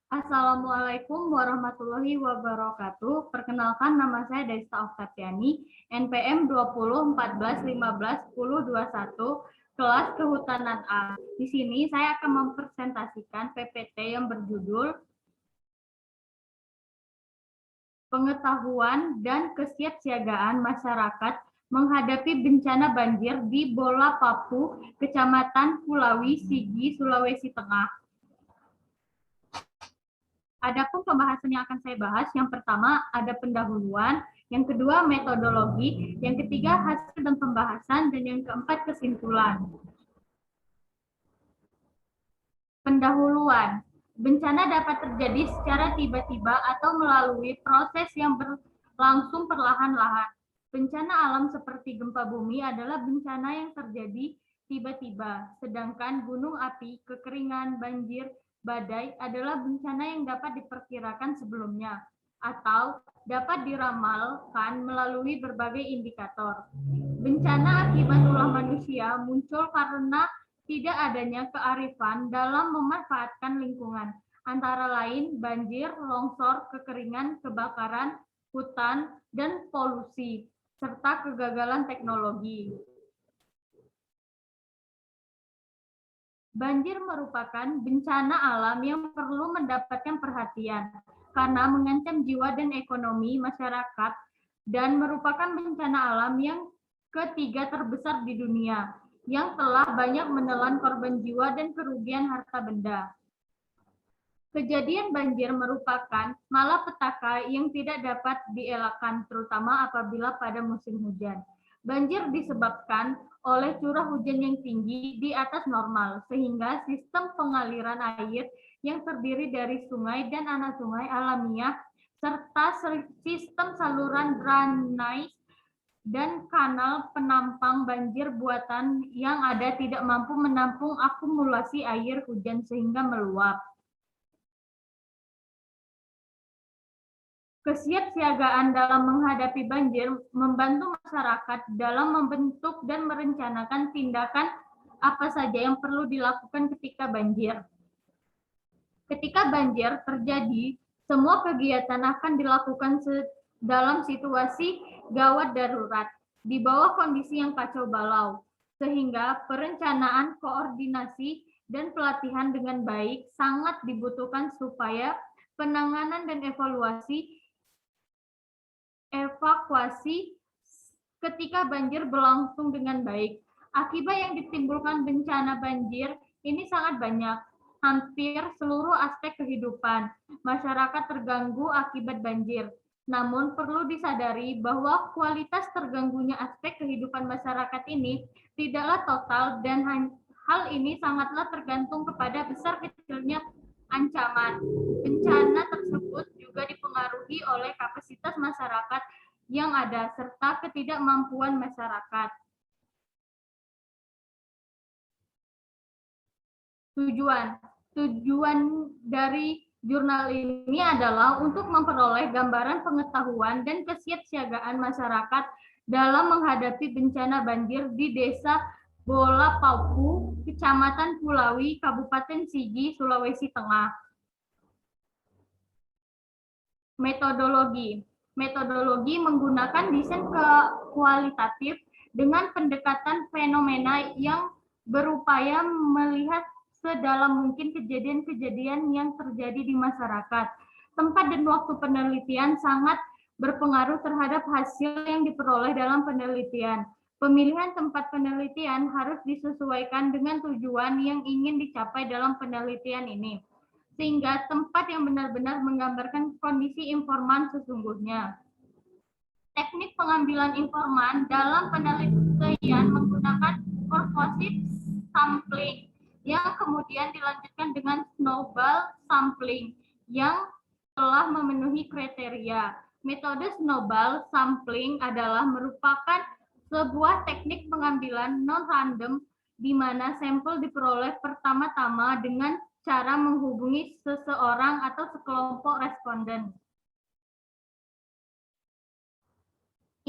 Assalamualaikum warahmatullahi wabarakatuh. Perkenalkan, nama saya Desta Oktaviani, NPM 2014151021, kelas Kehutanan A. Di sini saya akan mempresentasikan PPT yang berjudul Pengetahuan dan Kesiapsiagaan Masyarakat Menghadapi Bencana Banjir di Bola Papu, Kecamatan Kulawi, Sigi, Sulawesi Tengah. Adapun pembahasan yang akan saya bahas, yang pertama ada pendahuluan, yang kedua metodologi, yang ketiga hasil dan pembahasan, dan yang keempat kesimpulan. Pendahuluan. Bencana dapat terjadi secara tiba-tiba atau melalui proses yang berlangsung perlahan-lahan. Bencana alam seperti gempa bumi adalah bencana yang terjadi tiba-tiba, sedangkan gunung api, kekeringan, banjir, badai adalah bencana yang dapat diperkirakan sebelumnya atau dapat diramalkan melalui berbagai indikator. Bencana akibat ulah manusia muncul karena tidak adanya kearifan dalam memanfaatkan lingkungan, antara lain banjir, longsor, kekeringan, kebakaran, hutan, dan polusi, serta kegagalan teknologi. Banjir merupakan bencana alam yang perlu mendapatkan perhatian karena mengancam jiwa dan ekonomi masyarakat dan merupakan bencana alam yang ketiga terbesar di dunia yang telah banyak menelan korban jiwa dan kerugian harta benda. Kejadian banjir merupakan malapetaka yang tidak dapat dielakkan, terutama apabila pada musim hujan. Banjir disebabkan oleh curah hujan yang tinggi di atas normal, sehingga sistem pengaliran air yang terdiri dari sungai dan anak sungai alamiah, serta sistem saluran drainase dan kanal penampang banjir buatan yang ada tidak mampu menampung akumulasi air hujan sehingga meluap. Kesiapsiagaan dalam menghadapi banjir membantu masyarakat dalam membentuk dan merencanakan tindakan apa saja yang perlu dilakukan ketika banjir. Ketika banjir terjadi, semua kegiatan akan dilakukan dalam situasi gawat darurat, di bawah kondisi yang kacau balau, sehingga perencanaan, koordinasi, dan pelatihan dengan baik sangat dibutuhkan supaya penanganan dan evakuasi ketika banjir berlangsung dengan baik. Akibat yang ditimbulkan bencana banjir ini sangat banyak. Hampir seluruh aspek kehidupan masyarakat terganggu akibat banjir. Namun perlu disadari bahwa kualitas terganggunya aspek kehidupan masyarakat ini tidaklah total dan hal ini sangatlah tergantung kepada besar kecilnya ancaman. Bencana tersebut juga dipengaruhi oleh kapasitas masyarakat yang ada serta ketidakmampuan masyarakat. Tujuan dari jurnal ini adalah untuk memperoleh gambaran pengetahuan dan kesiapsiagaan masyarakat dalam menghadapi bencana banjir di Desa Bola Papu, Kecamatan Kulawi, Kabupaten Sigi, Sulawesi Tengah. Metodologi menggunakan desain kualitatif dengan pendekatan fenomena yang berupaya melihat sedalam mungkin kejadian-kejadian yang terjadi di masyarakat. Tempat dan waktu penelitian sangat berpengaruh terhadap hasil yang diperoleh dalam penelitian. Pemilihan tempat penelitian harus disesuaikan dengan tujuan yang ingin dicapai dalam penelitian ini, sehingga tempat yang benar-benar menggambarkan kondisi informan sesungguhnya. Teknik pengambilan informan dalam penelitian menggunakan pervasive sampling yang kemudian dilanjutkan dengan snowball sampling yang telah memenuhi kriteria. Metode snowball sampling adalah merupakan sebuah teknik pengambilan non-random di mana sampel diperoleh pertama-tama dengan cara menghubungi seseorang atau sekelompok responden.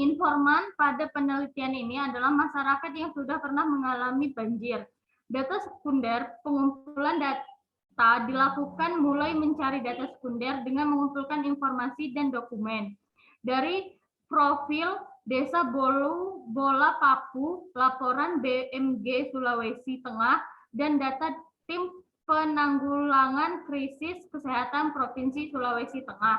Informan pada penelitian ini adalah masyarakat yang sudah pernah mengalami banjir. Data sekunder, pengumpulan data pemerintah dilakukan mulai mencari data sekunder dengan mengumpulkan informasi dan dokumen dari profil Desa Bolu Bola Papu, laporan BMG Sulawesi Tengah, dan data tim penanggulangan krisis kesehatan Provinsi Sulawesi Tengah.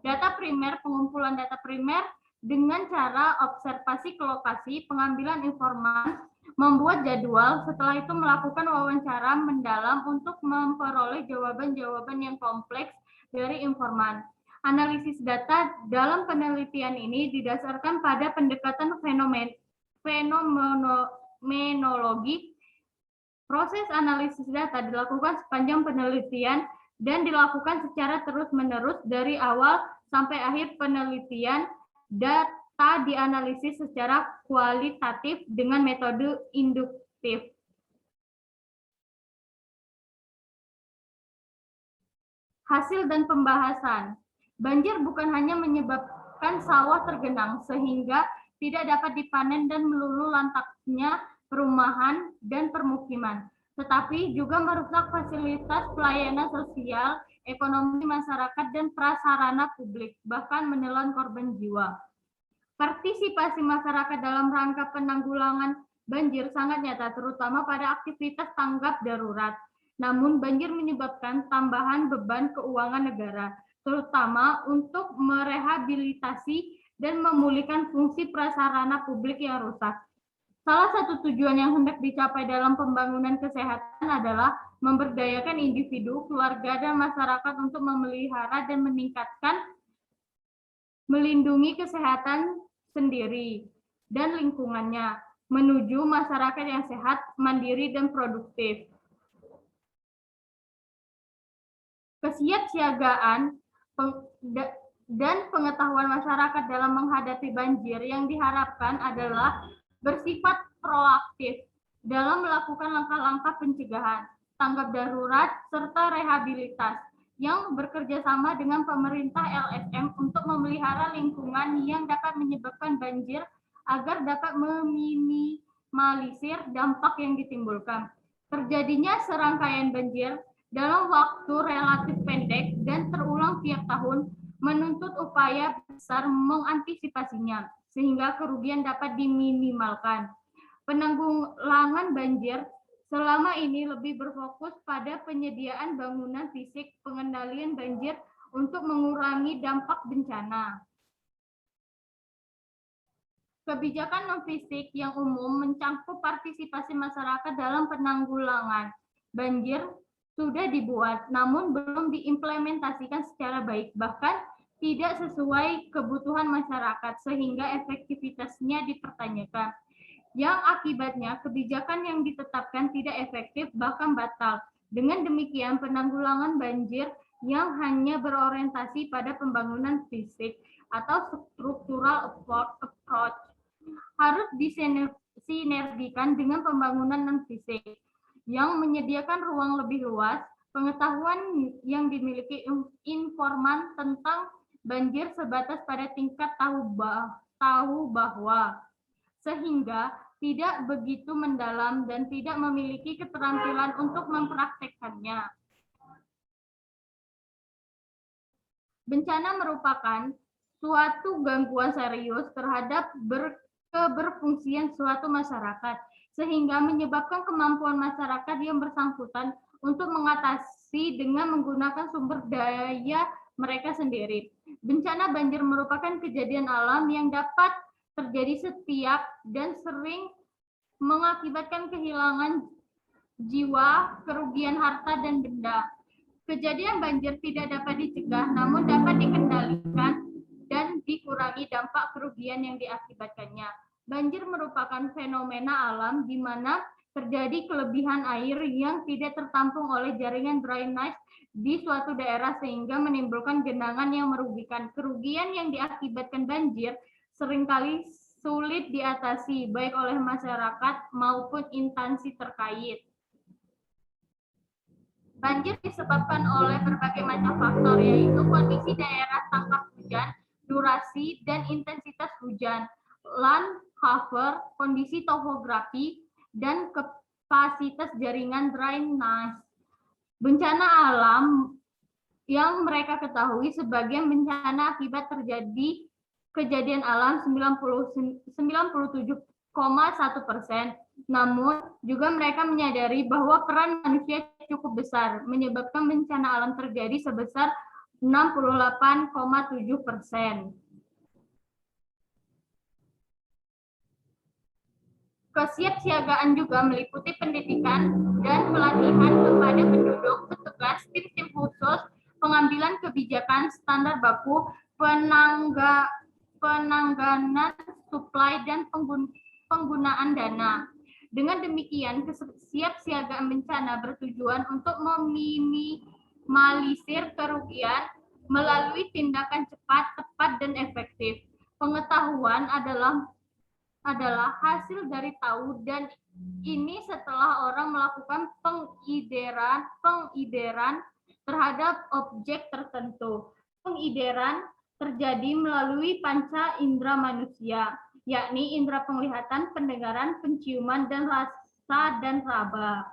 Data primer, pengumpulan data primer dengan cara observasi ke lokasi, pengambilan informasi, membuat jadwal, setelah itu melakukan wawancara mendalam untuk memperoleh jawaban-jawaban yang kompleks dari informan. Analisis data dalam penelitian ini didasarkan pada pendekatan fenomenologi. Proses analisis data dilakukan sepanjang penelitian dan dilakukan secara terus-menerus dari awal sampai akhir penelitian. Data dianalisis secara kualitatif dengan metode induktif. Hasil dan pembahasan. Banjir bukan hanya menyebabkan sawah tergenang sehingga tidak dapat dipanen dan meluluh lantaknya perumahan dan permukiman, tetapi juga merusak fasilitas pelayanan sosial, ekonomi masyarakat, dan prasarana publik, bahkan menelan korban jiwa. Partisipasi masyarakat dalam rangka penanggulangan banjir sangat nyata, terutama pada aktivitas tanggap darurat. Namun, banjir menyebabkan tambahan beban keuangan negara, terutama untuk merehabilitasi dan memulihkan fungsi prasarana publik yang rusak. Salah satu tujuan yang hendak dicapai dalam pembangunan kesehatan adalah memberdayakan individu, keluarga, dan masyarakat untuk memelihara dan meningkatkan melindungi kesehatan sendiri dan lingkungannya menuju masyarakat yang sehat, mandiri, dan produktif. Kesiapsiagaan dan pengetahuan masyarakat dalam menghadapi banjir yang diharapkan adalah bersifat proaktif dalam melakukan langkah-langkah pencegahan, tanggap darurat, serta rehabilitas yang bekerja sama dengan pemerintah LSM untuk memelihara lingkungan yang dapat menyebabkan banjir agar dapat meminimalisir dampak yang ditimbulkan. Terjadinya serangkaian banjir dalam waktu relatif pendek dan terulang tiap tahun menuntut upaya besar mengantisipasinya, sehingga kerugian dapat diminimalkan. Penanggulangan banjir selama ini lebih berfokus pada penyediaan bangunan fisik, pengendalian banjir untuk mengurangi dampak bencana. Kebijakan non-fisik yang umum mencakup partisipasi masyarakat dalam penanggulangan banjir sudah dibuat, namun belum diimplementasikan secara baik, bahkan tidak sesuai kebutuhan masyarakat, sehingga efektivitasnya dipertanyakan. Yang akibatnya kebijakan yang ditetapkan tidak efektif, bahkan batal. Dengan demikian, penanggulangan banjir yang hanya berorientasi pada pembangunan fisik atau structural approach harus disinergikan dengan pembangunan non-fisik yang menyediakan ruang lebih luas, pengetahuan yang dimiliki informan tentang banjir sebatas pada tingkat tahu bahwa, sehingga tidak begitu mendalam dan tidak memiliki keterampilan untuk mempraktekkannya. Bencana merupakan suatu gangguan serius terhadap keberfungsian suatu masyarakat, sehingga menyebabkan kemampuan masyarakat yang bersangkutan untuk mengatasi dengan menggunakan sumber daya mereka sendiri. Bencana banjir merupakan kejadian alam yang dapat terjadi setiap dan sering mengakibatkan kehilangan jiwa, kerugian harta, dan benda. Kejadian banjir tidak dapat dicegah, namun dapat dikendalikan dan dikurangi dampak kerugian yang diakibatkannya. Banjir merupakan fenomena alam di mana terjadi kelebihan air yang tidak tertampung oleh jaringan drainase di suatu daerah sehingga menimbulkan genangan yang merugikan. Kerugian yang diakibatkan banjir seringkali sulit diatasi baik oleh masyarakat maupun instansi terkait. Banjir disebabkan oleh berbagai macam faktor, yaitu kondisi daerah tangkap hujan, durasi dan intensitas hujan, land cover, kondisi topografi, dan kapasitas jaringan drainase. Bencana alam yang mereka ketahui sebagian bencana akibat terjadi kejadian alam 97,1%. Namun juga mereka menyadari bahwa peran manusia cukup besar menyebabkan bencana alam terjadi sebesar 68,7%. Kesiapsiagaan juga meliputi pendidikan dan pelatihan kepada penduduk, petugas, tim-tim khusus, pengambilan kebijakan, standar baku, penanganan suplai, dan penggunaan dana. Dengan demikian, kesiapsiagaan bencana bertujuan untuk meminimalisir kerugian melalui tindakan cepat, tepat, dan efektif. Pengetahuan adalah hasil dari tahu, dan ini setelah orang melakukan pengideran terhadap objek tertentu. Pengideran terjadi melalui panca indera manusia, yakni indera penglihatan, pendengaran, penciuman, dan rasa dan raba.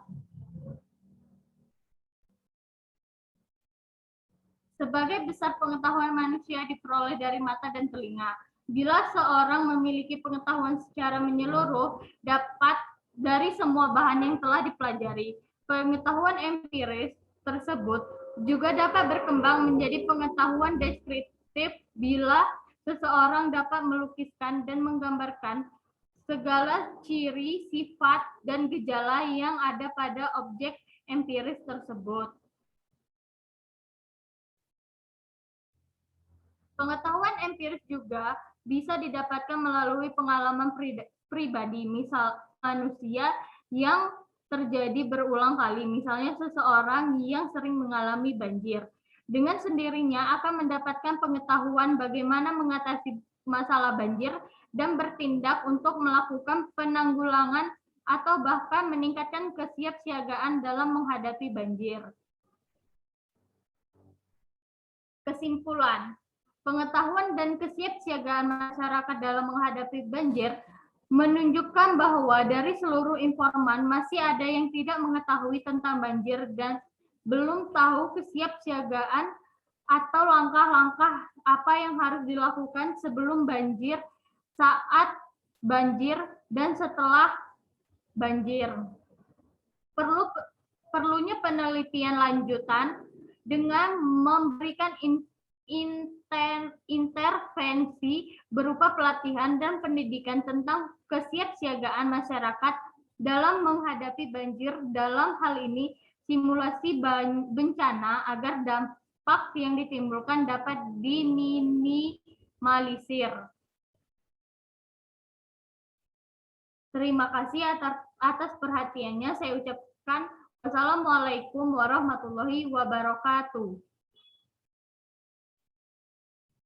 Sebagai besar pengetahuan manusia diperoleh dari mata dan telinga. Bila seorang memiliki pengetahuan secara menyeluruh, dapat dari semua bahan yang telah dipelajari. Pengetahuan empiris tersebut juga dapat berkembang menjadi pengetahuan deskriptif bila seseorang dapat melukiskan dan menggambarkan segala ciri, sifat, dan gejala yang ada pada objek empiris tersebut. Pengetahuan empiris juga bisa didapatkan melalui pengalaman pribadi, misal manusia yang terjadi berulang kali, misalnya seseorang yang sering mengalami banjir. Dengan sendirinya akan mendapatkan pengetahuan bagaimana mengatasi masalah banjir dan bertindak untuk melakukan penanggulangan atau bahkan meningkatkan kesiapsiagaan dalam menghadapi banjir. Kesimpulan, pengetahuan dan kesiapsiagaan masyarakat dalam menghadapi banjir menunjukkan bahwa dari seluruh informan masih ada yang tidak mengetahui tentang banjir dan belum tahu kesiapsiagaan atau langkah-langkah apa yang harus dilakukan sebelum banjir, saat banjir, dan setelah banjir. Perlunya penelitian lanjutan dengan memberikan intervensi berupa pelatihan dan pendidikan tentang kesiapsiagaan masyarakat dalam menghadapi banjir, dalam hal ini simulasi bencana agar dampak yang ditimbulkan dapat diminimalisir. Terima kasih atas perhatiannya. Saya ucapkan wassalamualaikum warahmatullahi wabarakatuh.